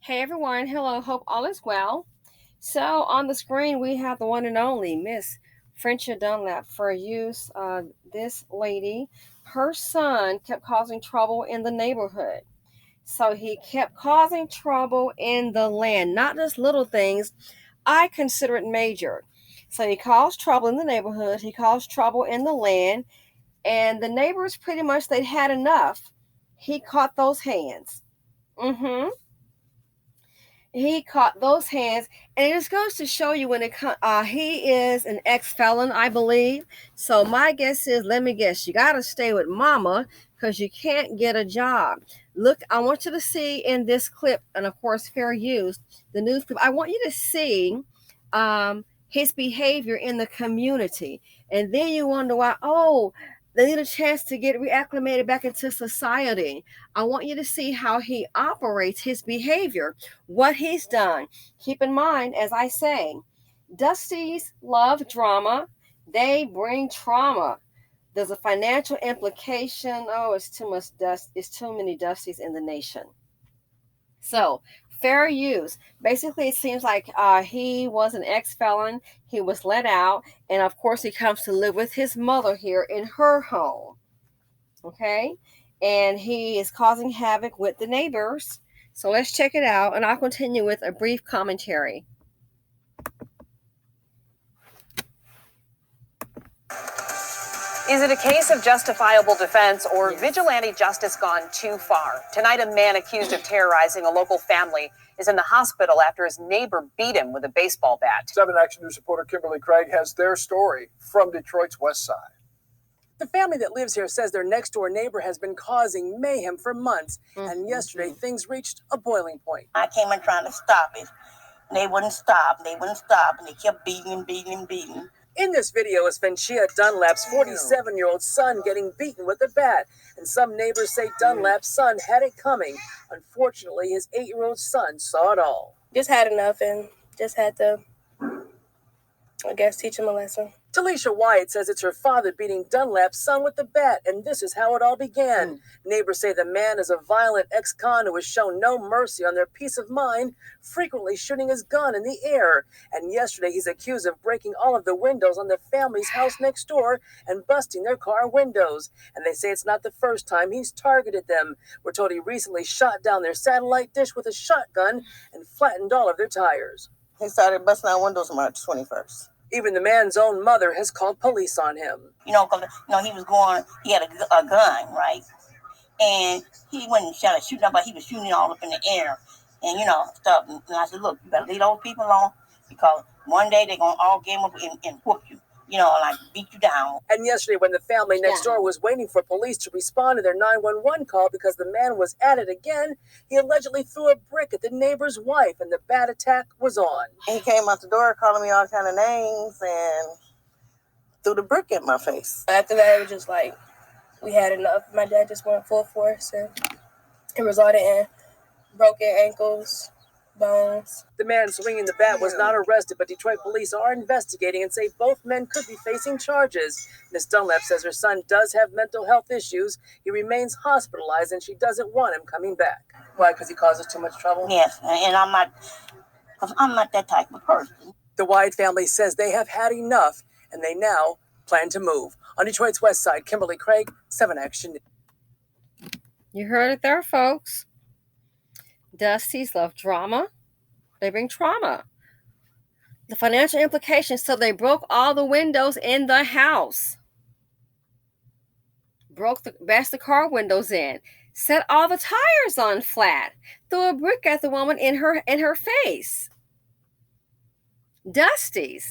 Hey everyone, hello, hope all is well. So on the screen we have the one and only Miss Frenchia Dunlap for use. This lady, her son kept causing trouble in the neighborhood. So he kept causing trouble in the land, not just little things. I consider it major. So he caused trouble in the neighborhood, he caused trouble in the land, and the neighbors pretty much they'd had enough. He caught those hands. Mm-hmm. He caught those hands, and it just goes to show you when it comes. He is an ex-felon, I believe. So my guess is, let me guess, you got to stay with mama because you can't get a job. Look, I want you to see in this clip, and of course, fair use, the news clip. I want you to see his behavior in the community, and then you wonder why. Oh, they need a chance to get reacclimated back into society. I want you to see how he operates, his behavior, what he's done. Keep in mind, as I say, Dusties love drama. They bring trauma. There's a financial implication. Oh, it's too much dust. It's too many Dusties in the nation. So, fair use. Basically, it seems like he was an ex-felon. He was let out, and of course, he comes to live with his mother here in her home. Okay, and he is causing havoc with the neighbors. So let's check it out, and I'll continue with a brief commentary. Is it a case of justifiable defense or vigilante justice gone too far? Tonight, a man accused of terrorizing a local family is in the hospital after his neighbor beat him with a baseball bat. 7 Action News reporter Kimberly Craig has their story from Detroit's West Side. The family that lives here says their next-door neighbor has been causing mayhem for months, and yesterday things reached a boiling point. I came in trying to stop it, and they wouldn't stop, and they kept beating. In this video is Frenchia Dunlap's 47-year-old son getting beaten with a bat, and some neighbors say Dunlap's son had it coming. Unfortunately, his 8-year-old son saw it all. Just had enough and just had to, I guess, teach him a lesson. Talisha Wyatt says it's her father beating Dunlap's son with the bat, and this is how it all began. Neighbors say the man is a violent ex-con who has shown no mercy on their peace of mind, frequently shooting his gun in the air. And yesterday he's accused of breaking all of the windows on the family's house next door and busting their car windows. And they say it's not the first time he's targeted them. We're told he recently shot down their satellite dish with a shotgun and flattened all of their tires. He started busting out windows March 21st. Even the man's own mother has called police on him. He had a gun, right? And he wasn't shooting nobody, he was shooting all up in the air and, stuff. And I said, look, you better leave those people alone because one day they're going to all game up and whoop you. Like beat you down. And yesterday when the family next door was waiting for police to respond to their 911 call because the man was at it again, he allegedly threw a brick at the neighbor's wife and the bat attack was on. He came out the door calling me all kind of names and threw the brick at my face. After that, it was just like, we had enough. My dad just went full force and it resulted in broken ankles, bones. The man swinging the bat was not arrested, but Detroit police are investigating and say both men could be facing charges. Ms. Dunlap says her son does have mental health issues. He remains hospitalized and she doesn't want him coming back. Why? Because he causes too much trouble? Yes, and I'm not that type of person. The Wyatt family says they have had enough and they now plan to move. On Detroit's West Side, Kimberly Craig, 7 Action. You heard it there, folks. Dusties love drama. They bring trauma. The financial implications, so they broke all the windows in the house. Bashed the car windows in. Set all the tires on flat. Threw a brick at the woman in her face. Dusties.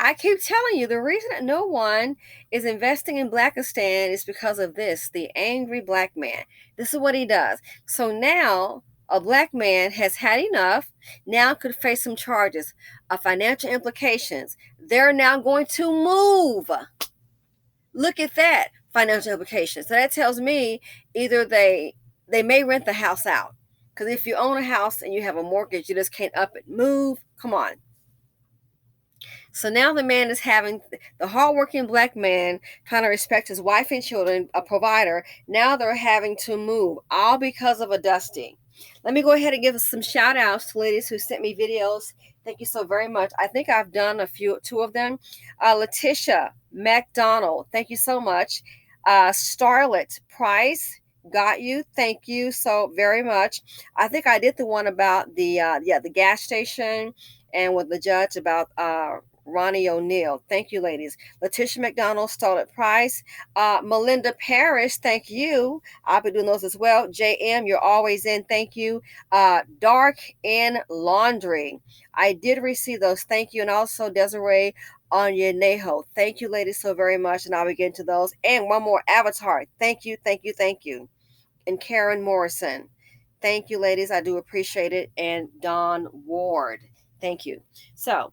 I keep telling you, the reason that no one is investing in Blackistan is because of this, the angry black man. This is what he does. So now a black man has had enough, now could face some charges of financial implications. They're now going to move. Look at that, financial implications. So that tells me either they may rent the house out. Because if you own a house and you have a mortgage, you just can't up it. Move. Come on. So now the man is having, the hardworking black man trying to respect his wife and children, a provider. Now they're having to move, all because of a Dusty. Let me go ahead and give some shout outs to ladies who sent me videos. Thank you so very much. I think I've done two of them. Letitia McDonald, thank you so much. Starlet Price, got you. Thank you so very much. I think I did the one about the gas station and with the judge about Ronnie O'Neill. Thank you, ladies. Letitia McDonald, Starlet Price, Melinda Parrish, thank you. I'll be doing those as well. JM, you're always in. Thank you. Dark in Laundry. I did receive those. Thank you. And also Desiree Onyenejo. Thank you, ladies, so very much. And I'll begin to those. And one more, Avatar. Thank you, thank you, thank you. And Karen Morrison. Thank you, ladies. I do appreciate it. And Dawn Ward. Thank you. So,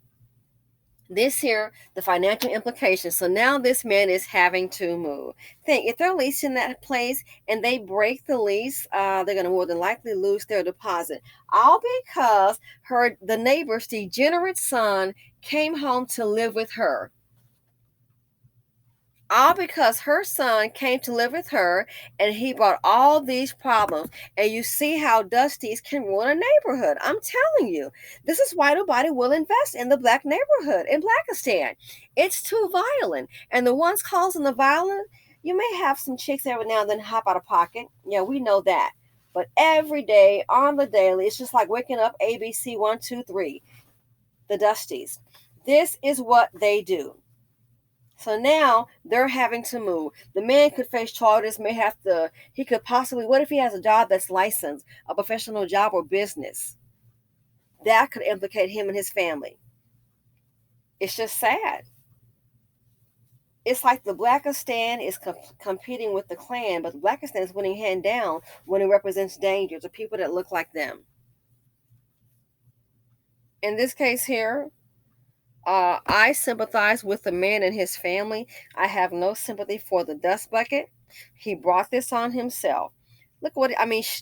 this here, the financial implications. So now this man is having to move. Think if they're leasing that place and they break the lease, they're going to more than likely lose their deposit. All because the neighbor's degenerate son came home to live with her. All because her son came to live with her and he brought all these problems. And you see how Dusty's can ruin a neighborhood. I'm telling you, this is why nobody will invest in the black neighborhood in Blackistan. It's too violent. And the ones causing the violence, you may have some chicks every now and then hop out of pocket. Yeah, we know that. But every day on the daily, it's just like waking up ABC 1, 2, 3, the Dusties. This is what they do. So now they're having to move. The man could face charges, he could possibly, what if he has a job that's licensed, a professional job or business? That could implicate him and his family. It's just sad. It's like the Blackistan is competing with the Klan, but the Blackistan is winning hand down when it represents danger to people that look like them. In this case here, I sympathize with the man and his family. I have no sympathy for the dust bucket. He brought this on himself. Look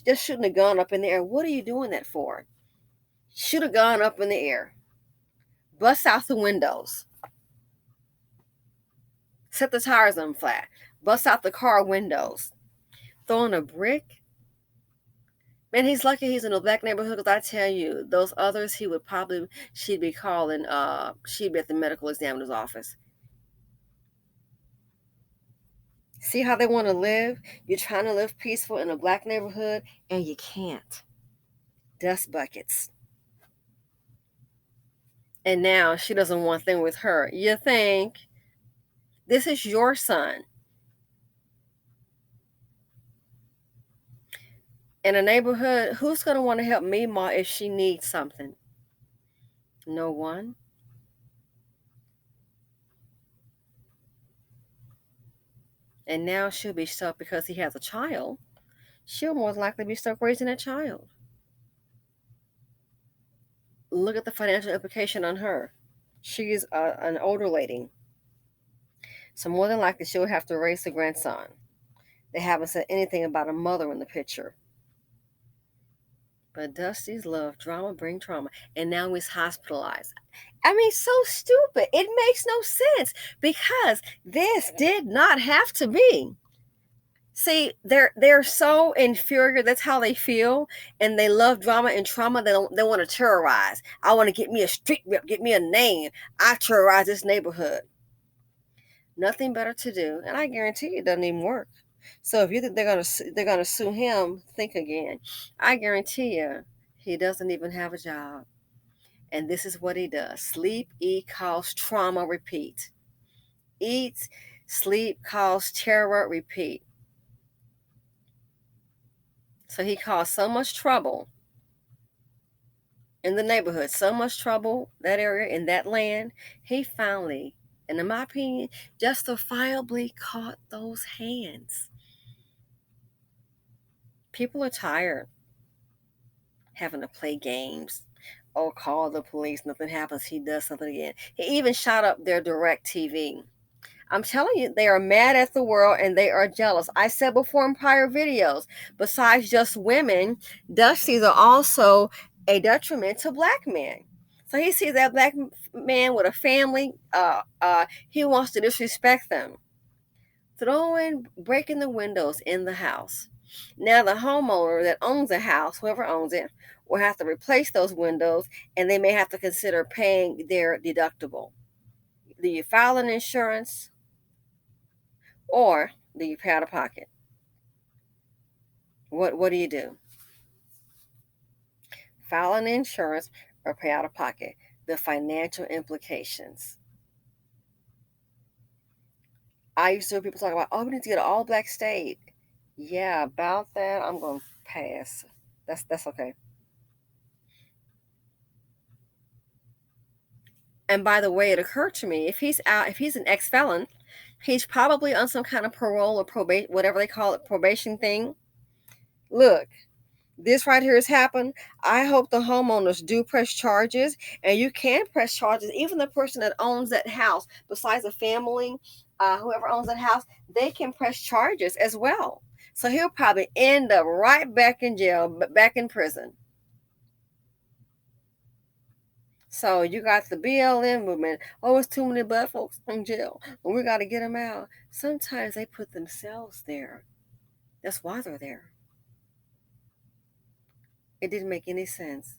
just shooting a gun up in the air. What are you doing that for? Shoot a gun up in the air. Bust out the windows. Set the tires on flat. Bust out the car windows. Throwing a brick. Man, he's lucky he's in a black neighborhood because I tell you, those others she'd be calling, she'd be at the medical examiner's office. See how they want to live? You're trying to live peaceful in a black neighborhood and you can't. Dust buckets. And now she doesn't want them with her. You think this is your son. In a neighborhood, who's going to want to help Mima if she needs something? No one. And now she'll be stuck because he has a child. She'll more likely be stuck raising a child. Look at the financial implication on her. She's an older lady. So more than likely she'll have to raise the grandson. They haven't said anything about a mother in the picture. But Dusty's love drama bring trauma. And now he's hospitalized. So stupid. It makes no sense because this did not have to be. See, they're so inferior. That's how they feel. And they love drama and trauma. They want to terrorize. I want to get me a street rep, get me a name. I terrorize this neighborhood. Nothing better to do. And I guarantee you it doesn't even work. So if you think they're gonna sue him, think again. I guarantee you he doesn't even have a job. And this is what he does. Sleep, eat, cause trauma, repeat. Eat, sleep, cause terror, repeat. So he caused so much trouble in the neighborhood, so much trouble, that area, in that land. He finally, and in my opinion, justifiably caught those hands. People are tired having to play games. Oh, call the police, nothing happens, he does something again. He even shot up their direct TV. I'm telling you, they are mad at the world and they are jealous. I said before in prior videos, besides just women, Dusties are also a detriment to black men. So he sees that black man with a family, he wants to disrespect them. Breaking the windows in the house. Now, the homeowner that owns the house, whoever owns it, will have to replace those windows, and they may have to consider paying their deductible. Do you file an insurance, or do you pay out of pocket? What do you do? File an insurance or pay out of pocket? The financial implications. I used to hear people talk about, oh, we need to get an all black state. Yeah, about that, I'm going to pass. That's okay. And by the way, it occurred to me, if he's an ex-felon, he's probably on some kind of parole or probation, whatever they call it, probation thing. Look, this right here has happened. I hope the homeowners do press charges, and you can press charges. Even the person that owns that house, besides the family, whoever owns that house, they can press charges as well. So he'll probably end up right back in jail, back in prison. So you got the BLM movement. Oh, it's too many black folks in jail, and we got to get them out. Sometimes they put themselves there. That's why they're there. It didn't make any sense.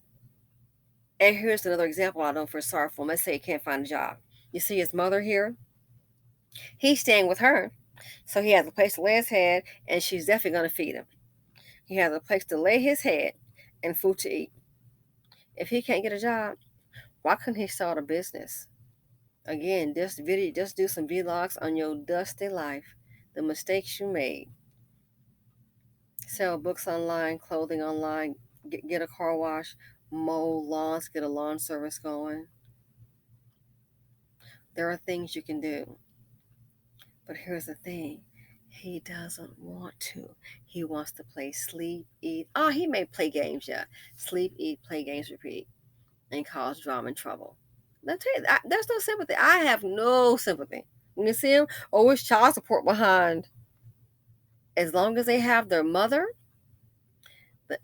And here's another example I don't feel sorry for him. Let's say he can't find a job. You see his mother here? He's staying with her. So he has a place to lay his head, and she's definitely going to feed him. He has a place to lay his head and food to eat. If he can't get a job, why couldn't he start a business? Again, just do some vlogs on your dusty life, the mistakes you made. Sell books online, clothing online, get a car wash, mow lawns, get a lawn service going. There are things you can do. But here's the thing. He doesn't want to. He wants to play, sleep, eat. Oh, he may play games, yeah. Sleep, eat, play games, repeat, and cause drama and trouble. I'll tell you, there's no sympathy. I have no sympathy. When you see him, always child support behind. As long as they have their mother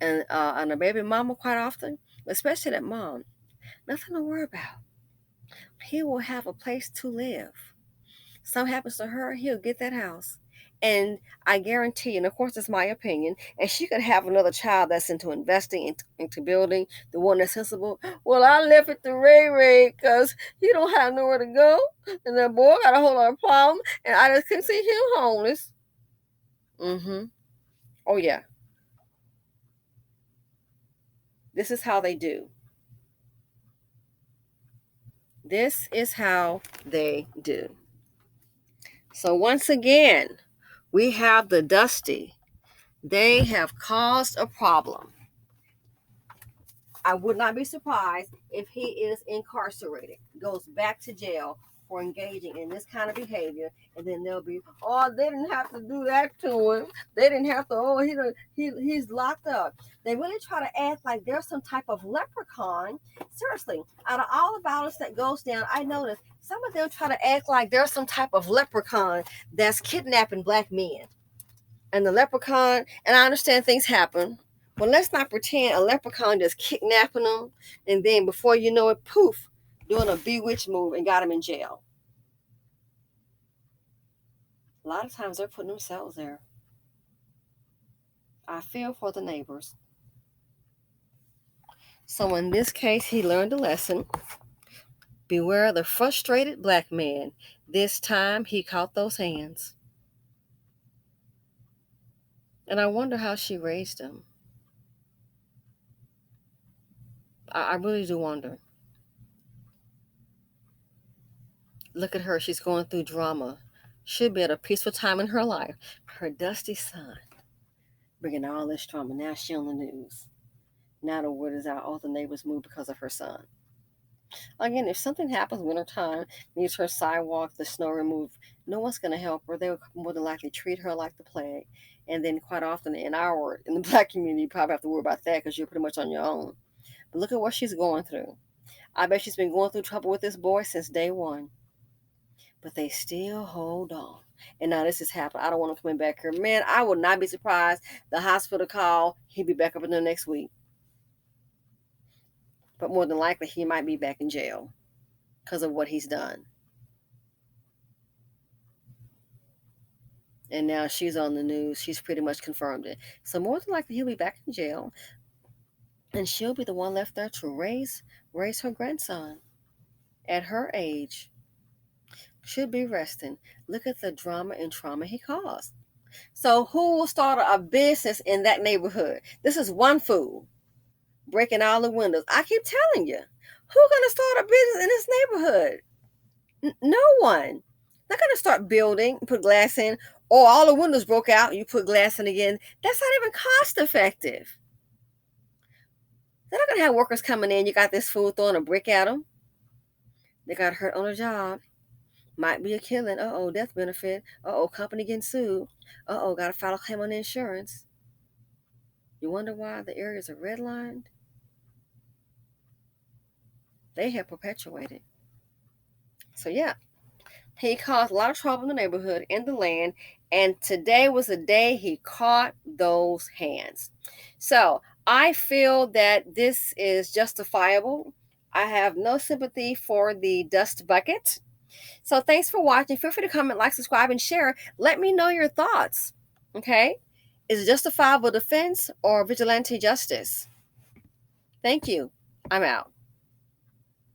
and a baby mama quite often, especially that mom, nothing to worry about. He will have a place to live. Something happens to her, he'll get that house. And I guarantee, and of course it's my opinion, and she could have another child that's into investing, into building, the one that's sensible. Well, I left it to Ray because he don't have nowhere to go. And that boy got a whole lot of problem, and I just couldn't see him homeless. Mm-hmm. Oh, yeah. This is how they do. This is how they do. So once again, we have the Dusty. They have caused a problem. I would not be surprised if he is incarcerated, goes back to jail for engaging in this kind of behavior, and then they'll be, oh, they didn't have to do that to him. They didn't have to, oh, he's locked up. They really try to act like there's some type of leprechaun. Seriously, out of all the violence that goes down, I noticed some of them try to act like there's some type of leprechaun that's kidnapping black men. And the leprechaun, and I understand things happen. Well, let's not pretend a leprechaun just kidnapping them, and then before you know it, poof, doing a bewitch move and got him in jail. A lot of times they're putting themselves there. I feel for the neighbors. So in this case, he learned a lesson. Beware the frustrated black man. This time he caught those hands. And I wonder how she raised him. I really do wonder. Look at her. She's going through drama. Should be at a peaceful time in her life. Her dusty son bringing all this drama. Now she on the news. Now the word is out. All the neighbors moved because of her son. Again, if something happens wintertime, needs her sidewalk, the snow removed, no one's going to help her. They will more than likely treat her like the plague. And then quite often in the black community, you probably have to worry about that because you're pretty much on your own. But look at what she's going through. I bet she's been going through trouble with this boy since day one. But they still hold on. And now this has happened. I don't want him coming back here. Man, I would not be surprised. The hospital call, he'd be back up in the next week. But more than likely, he might be back in jail because of what he's done. And now she's on the news. She's pretty much confirmed it. So more than likely he'll be back in jail, and she'll be the one left there to raise her grandson at her age. Should be resting. Look at the drama and trauma he caused. So who will start a business in that neighborhood? This is one fool breaking all the windows. I keep telling you, who's gonna start a business in this neighborhood? No one. They're gonna start building, put glass in, or all the windows broke out, you put glass in again. That's not even cost effective. They're not gonna have workers coming in. You got this fool throwing a brick at them. They got hurt on a job. Might be a killing. Death benefit. Company getting sued. Gotta file a claim on insurance. You wonder why the areas are redlined? They have perpetuated. So yeah, he caused a lot of trouble in the neighborhood, in the land, and today was the day he caught those hands. So I feel that this is justifiable. I have no sympathy for the dust bucket. So thanks for watching. Feel free to comment, like, subscribe, and share. Let me know your thoughts. Okay? Is it justifiable defense or vigilante justice? Thank you. I'm out.